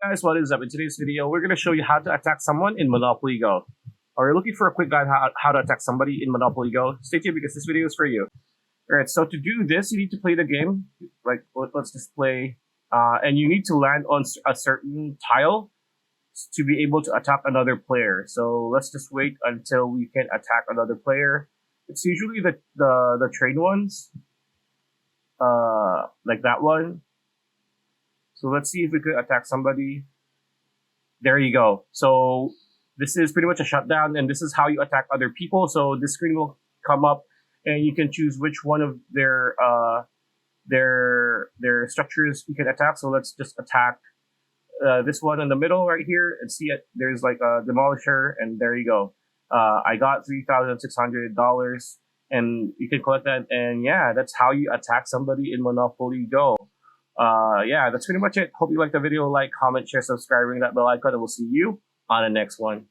Guys, what is up? In today's video, we're going to show you how to attack someone in Monopoly Go. Are you looking for a quick guide how to attack somebody in Monopoly Go? Stay tuned because this video is for you. Alright, so to do this, you need to play the game. Like, let's just play. And you need to land on a certain tile to be able to attack another player. So let's just wait until we can attack another player. It's usually the train ones. Like that one. So let's see if we could attack somebody. There you go. So this is pretty much a shutdown, and this is how you attack other people. So this screen will come up, and you can choose which one of their structures you can attack. So let's just attack this one in the middle right here, and see it. There's like a demolisher, and there you go. I got $3,600, and you can collect that. And yeah, that's how you attack somebody in Monopoly Go. Yeah, that's pretty much it. Hope you liked the video. Like, comment, share, subscribe, ring that bell icon, and we'll see you on the next one.